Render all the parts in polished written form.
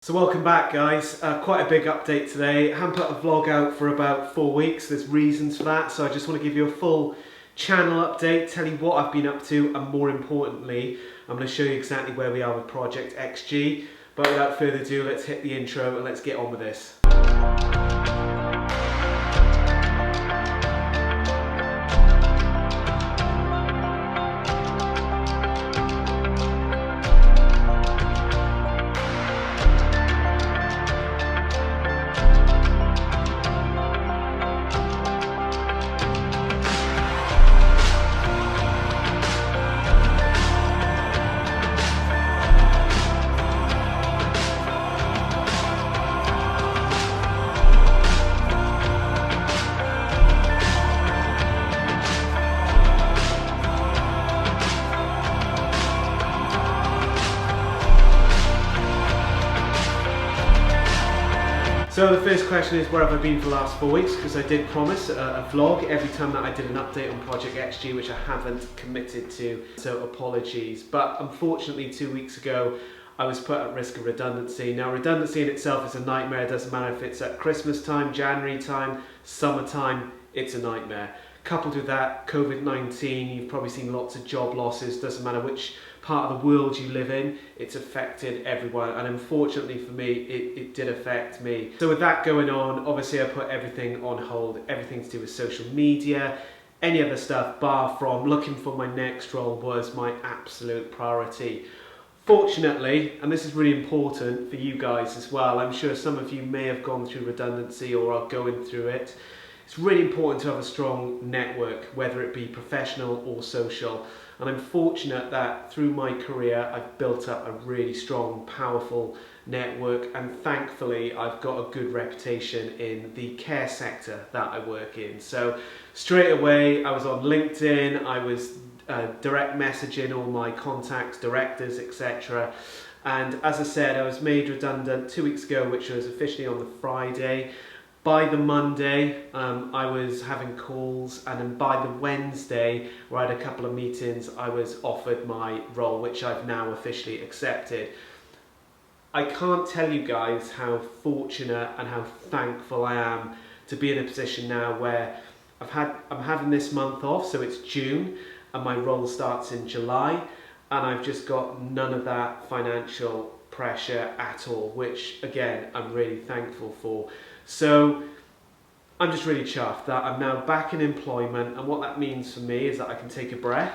So welcome back guys, quite a big update today. I haven't put a vlog out for about 4 weeks, there's reasons for that, so I just want to give you a full channel update, tell you what I've been up to, and more importantly, I'm going to show you exactly where we are with Project XG. But without further ado, let's hit the intro and let's get on with this. So the first question is, where have I been for the last 4 weeks? Because I did promise a vlog every time that I did an update on Project XG, which I haven't committed to, so apologies. But unfortunately 2 weeks ago, I was put at risk of redundancy. Now redundancy in itself is a nightmare. It doesn't matter if it's at Christmas time, January time, summertime, it's a nightmare. Coupled with that, COVID-19, you've probably seen lots of job losses, doesn't matter which part of the world you live in, it's affected everyone, and unfortunately for me, it did affect me. So with that going on, obviously I put everything on hold, everything to do with social media, any other stuff, bar from looking for my next role was my absolute priority. Fortunately, and this is really important for you guys as well, I'm sure some of you may have gone through redundancy or are going through it. It's really important to have a strong network, whether it be professional or social. And I'm fortunate that through my career, I've built up a really strong, powerful network. And thankfully, I've got a good reputation in the care sector that I work in. So straight away, I was on LinkedIn, I was direct messaging all my contacts, directors, etc. And as I said, I was made redundant 2 weeks ago, which was officially on the Friday. By the Monday, I was having calls, and then by the Wednesday, where I had a couple of meetings, I was offered my role, which I've now officially accepted. I can't tell you guys how fortunate and how thankful I am to be in a position now where I'm having this month off, so it's June, and my role starts in July, and I've just got none of that financial pressure at all, which again, I'm really thankful for. So I'm just really chuffed that I'm now back in employment, and what that means for me is that I can take a breath,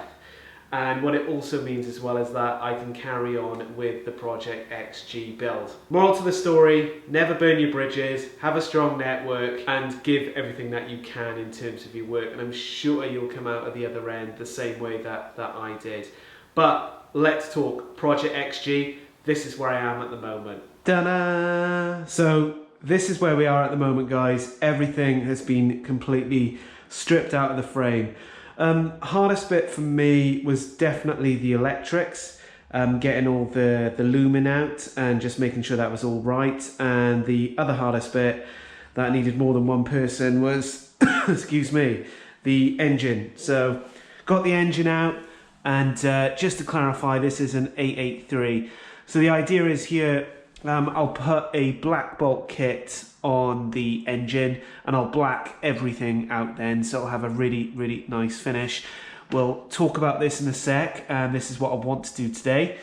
and what it also means as well is that I can carry on with the Project XG build. Moral to the story, never burn your bridges, have a strong network, and give everything that you can in terms of your work, and I'm sure you'll come out at the other end the same way that I did. But let's talk Project XG. This is where I am at the moment. Ta-da! So this is where we are at the moment, guys. Everything has been completely stripped out of the frame. Hardest bit for me was definitely the electrics, getting all the lumen out and just making sure that was all right. And the other hardest bit that needed more than one person was, excuse me, the engine. So got the engine out, and just to clarify, this is an 883. So the idea is here, I'll put a black bolt kit on the engine, and I'll black everything out then, so it'll have a really, really nice finish. We'll talk about this in a sec, and this is what I want to do today,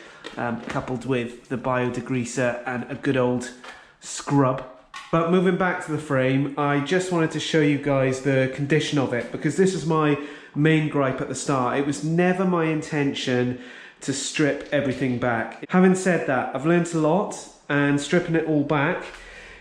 coupled with the biodegreaser and a good old scrub. But moving back to the frame, I just wanted to show you guys the condition of it, because this is my main gripe at the start. It was never my intention to strip everything back. Having said that, I've learned a lot, and stripping it all back,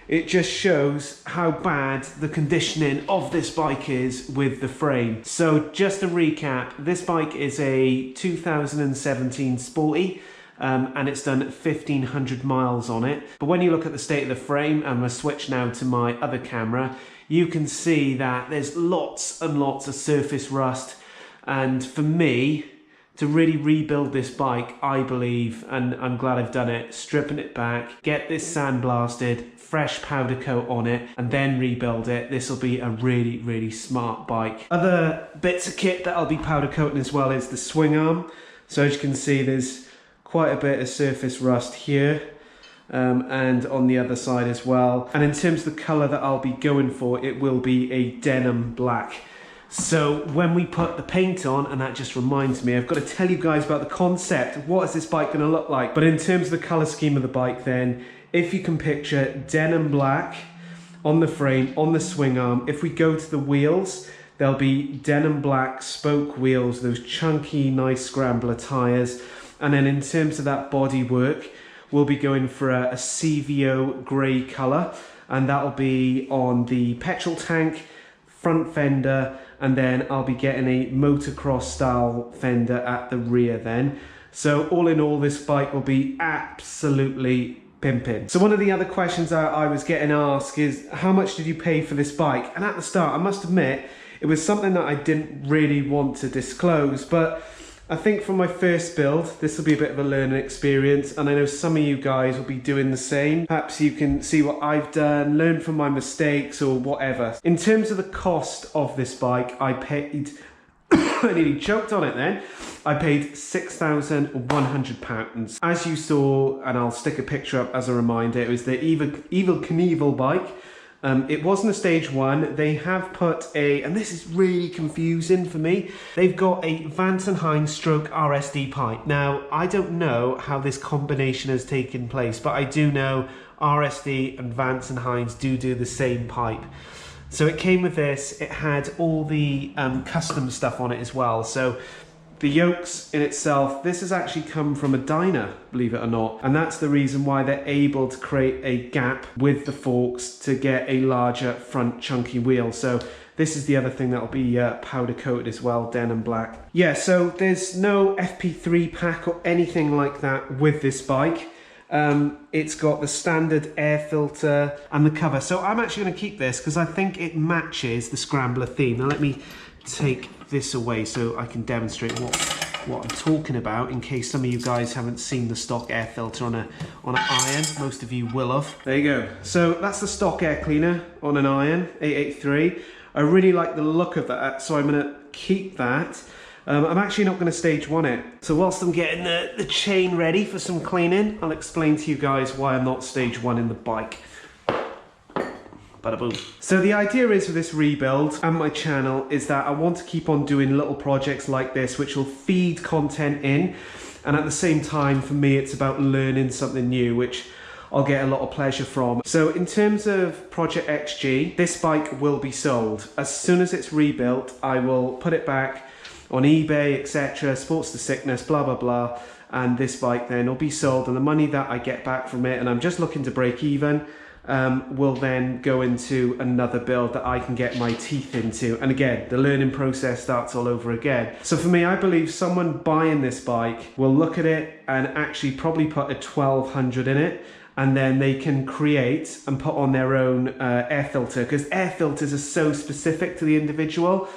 it just shows how bad the conditioning of this bike is with the frame. So just to recap, this bike is a 2017 Sporty, and it's done 1,500 miles on it. But when you look at the state of the frame, and I'm gonna switch now to my other camera, you can see that there's lots and lots of surface rust. And for me, to really rebuild this bike, I believe, and I'm glad I've done it, stripping it back, get this sandblasted, fresh powder coat on it, and then rebuild it. This will be a really, really smart bike. Other bits of kit that I'll be powder coating as well is the swing arm. So as you can see, there's quite a bit of surface rust here. and on the other side as well. And in terms of the colour that I'll be going for, it will be a denim black. So when we put the paint on, and that just reminds me, I've got to tell you guys about the concept. What is this bike going to look like? But in terms of the colour scheme of the bike then, if you can picture denim black on the frame, on the swing arm, if we go to the wheels, there'll be denim black spoke wheels, those chunky, nice Scrambler tyres. And then in terms of that bodywork, we'll be going for a CVO grey colour, and that'll be on the petrol tank, front fender, and then I'll be getting a motocross style fender at the rear then. So all in all, this bike will be absolutely pimping. So one of the other questions I was getting asked is, how much did you pay for this bike? And at the start, I must admit, it was something that I didn't really want to disclose, but I think for my first build, this will be a bit of a learning experience, and I know some of you guys will be doing the same. Perhaps you can see what I've done, learn from my mistakes or whatever. In terms of the cost of this bike, I paid, I nearly choked on it then, I paid £6,100. As you saw, and I'll stick a picture up as a reminder, it was the Evil Knievel bike. It wasn't a stage 1. They have put a, and this is really confusing for me, they've got a Vance & Hines stroke RSD pipe. Now, I don't know how this combination has taken place, but I do know RSD and Vance & Hines do the same pipe. So it came with this, it had all the custom stuff on it as well. So the yokes in itself, this has actually come from a dyno, believe it or not. And that's the reason why they're able to create a gap with the forks to get a larger front chunky wheel. So this is the other thing that'll be powder coated as well, denim black. Yeah, so there's no FP3 pack or anything like that with this bike. It's got the standard air filter and the cover. So I'm actually going to keep this because I think it matches the Scrambler theme. Now let me take this away so I can demonstrate what I'm talking about, in case some of you guys haven't seen the stock air filter on an iron. Most of you will have. There you go. So that's the stock air cleaner on an iron 883. I really like the look of that, so I'm going to keep that. I'm actually not going to stage 1 it. So whilst I'm getting the chain ready for some cleaning, I'll explain to you guys why I'm not stage 1 in the bike. Bada boom. So the idea is with this rebuild and my channel is that I want to keep on doing little projects like this which will feed content in, and at the same time for me it's about learning something new which I'll get a lot of pleasure from. So in terms of Project XG, this bike will be sold. As soon as it's rebuilt, I will put it back on eBay, etc., Sportster Sickness, blah blah blah, and this bike then will be sold, and the money that I get back from it, and I'm just looking to break even, will then go into another build that I can get my teeth into. And again, the learning process starts all over again. So for me, I believe someone buying this bike will look at it and actually probably put a 1200 in it, and then they can create and put on their own air filter, because air filters are so specific to the individual.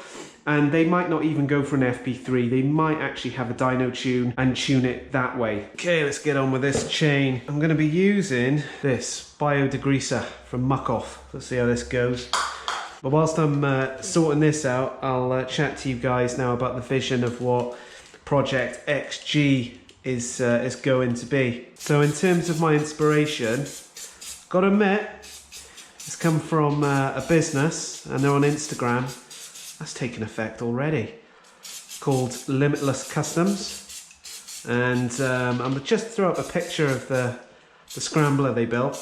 And they might not even go for an FP3. They might actually have a dyno tune and tune it that way. Okay, let's get on with this chain. I'm going to be using this bio degreaser from Muck Off. Let's see how this goes. But whilst I'm sorting this out, I'll chat to you guys now about the vision of what Project XG is going to be. So in terms of my inspiration, gotta admit, it's come from a business, and they're on Instagram. That's taken effect already. Called Limitless Customs, and I'm gonna just throw up a picture of the Scrambler they built,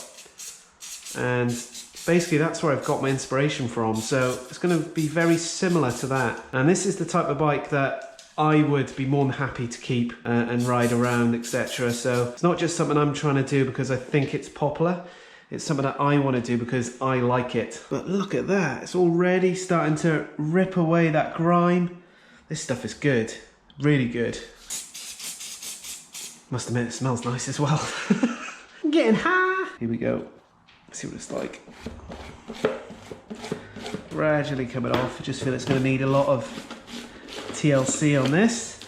and basically that's where I've got my inspiration from. So it's going to be very similar to that, and this is the type of bike that I would be more than happy to keep and ride around, etc. So it's not just something I'm trying to do because I think it's popular. It's something that I want to do because I like it. But look at that, it's already starting to rip away that grime. This stuff is good, really good. Must admit, it smells nice as well. I'm getting high. Here we go, let's see what it's like. Gradually coming off. I just feel it's going to need a lot of TLC on this.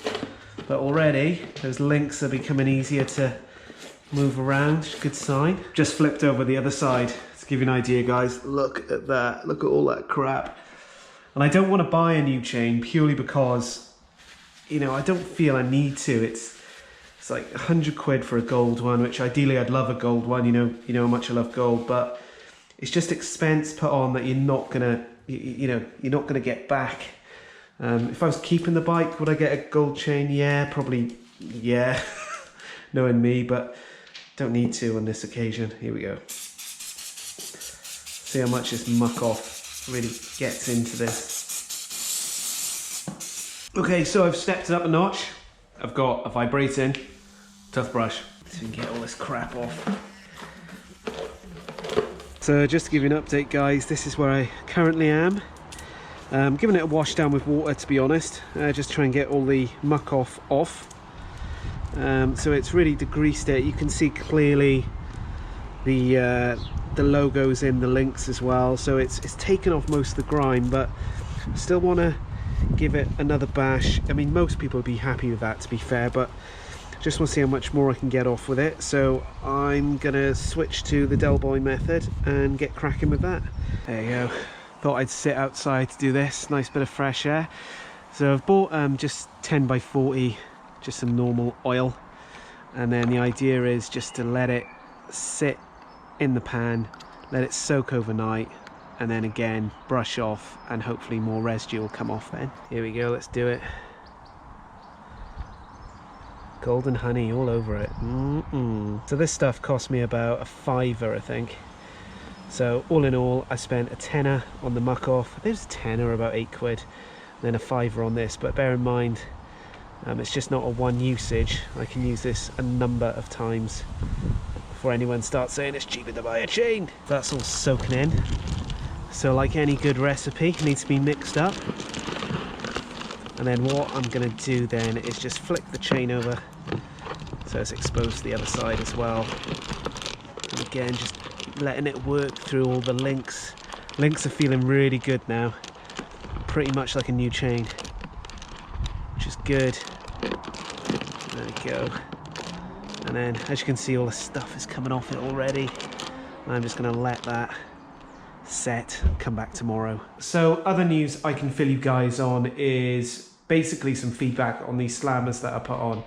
But already, those links are becoming easier to move around, good sign. Just flipped over the other side to give you an idea, guys. Look at that, look at all that crap. And I don't want to buy a new chain purely because, you know, I don't feel I need to. It's It's like 100 quid for a gold one, which ideally I'd love a gold one, you know how much I love gold, but it's just expense put on that you're not gonna, you're not gonna get back. If I was keeping the bike, would I get a gold chain? Yeah, probably, yeah, knowing me, but don't need to on this occasion. Here we go. See how much this muck off really gets into this. Okay, so I've stepped it up a notch. I've got a vibrating toothbrush so we can get all this crap off. So just to give you an update, guys, this is where I currently am. Giving it a wash down with water, to be honest, just try and get all the muck off. So it's really degreased it. You can see clearly the logos in the links as well, so it's taken off most of the grime, but still want to give it another bash. I mean, most people would be happy with that, to be fair, but just want to see how much more I can get off with it. So I'm gonna switch to the Del Boy method and get cracking with that. There you go. Thought I'd sit outside to do this. Nice bit of fresh air. So I've bought just 10 by 40, just some normal oil, and then the idea is just to let it sit in the pan, let it soak overnight, and then again brush off, and hopefully more residue will come off then. Here we go, let's do it. Golden honey all over it. So this stuff cost me about a £5, I think. So all in all, I spent a tenner on the muck off. I think it was a tenner, about 8 quid, and then a £5 on this. But bear in mind, it's just not a one usage. I can use this a number of times before anyone starts saying it's cheaper to buy a chain. That's all soaking in. So like any good recipe, it needs to be mixed up. And then what I'm going to do then is just flick the chain over so it's exposed to the other side as well. And again, just letting it work through all the links. Links are feeling really good now. Pretty much like a new chain, which is good. There we go. And then, as you can see, all the stuff is coming off it already. And I'm just going to let that set, come back tomorrow. So other news I can fill you guys on is basically some feedback on these slammers that I put on.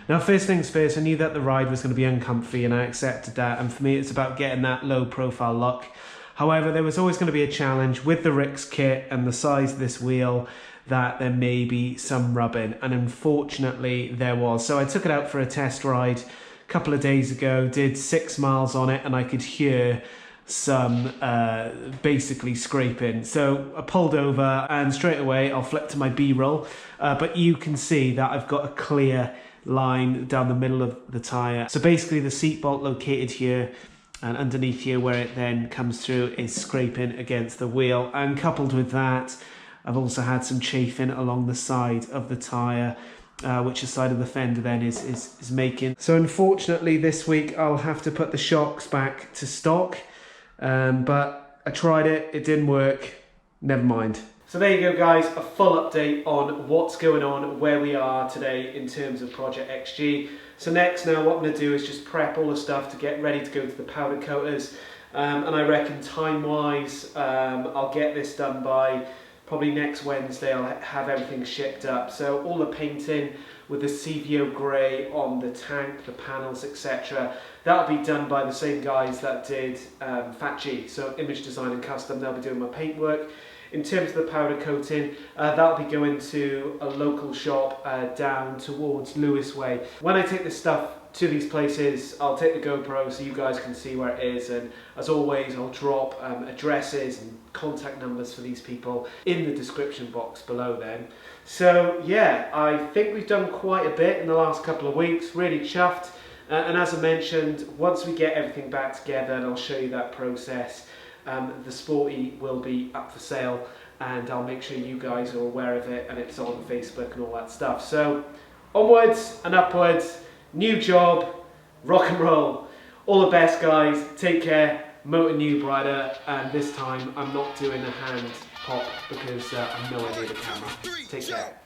Now, first things first, I knew that the ride was going to be uncomfy, and I accepted that, and for me it's about getting that low profile look. However, there was always going to be a challenge with the Rix kit and the size of this wheel, that there may be some rubbing, and unfortunately there was. So I took it out for a test ride a couple of days ago, did 6 miles on it, and I could hear some basically scraping. So I pulled over, and straight away I'll flip to my B-roll, but you can see that I've got a clear line down the middle of the tyre. So basically the seat bolt located here, and underneath here where it then comes through, is scraping against the wheel, and coupled with that I've also had some chafing along the side of the tyre, which the side of the fender then is making. So unfortunately this week I'll have to put the shocks back to stock. But I tried it, it didn't work, never mind. So there you go, guys, a full update on what's going on, where we are today in terms of Project XG. So next now what I'm going to do is just prep all the stuff to get ready to go to the powder coaters, and I reckon time wise I'll get this done by probably next Wednesday. I'll have everything shipped up. So all the painting with the CVO grey on the tank, the panels, etc. That'll be done by the same guys that did Fat G, so Image Design and Custom. They'll be doing my paintwork. In terms of the powder coating, that'll be going to a local shop down towards Lewis Way. When I take this stuff to these places, I'll take the GoPro so you guys can see where it is, and as always I'll drop addresses and contact numbers for these people in the description box below then. So yeah, I think we've done quite a bit in the last couple of weeks, really chuffed, and as I mentioned, once we get everything back together, and I'll show you that process, the Sporty will be up for sale, and I'll make sure you guys are aware of it, and it's on Facebook and all that stuff. So onwards and upwards, new job, rock and roll. All the best, guys. Take care. Motonewbrider, and this time I'm not doing a hand pop because I'm nowhere near the camera. Take care.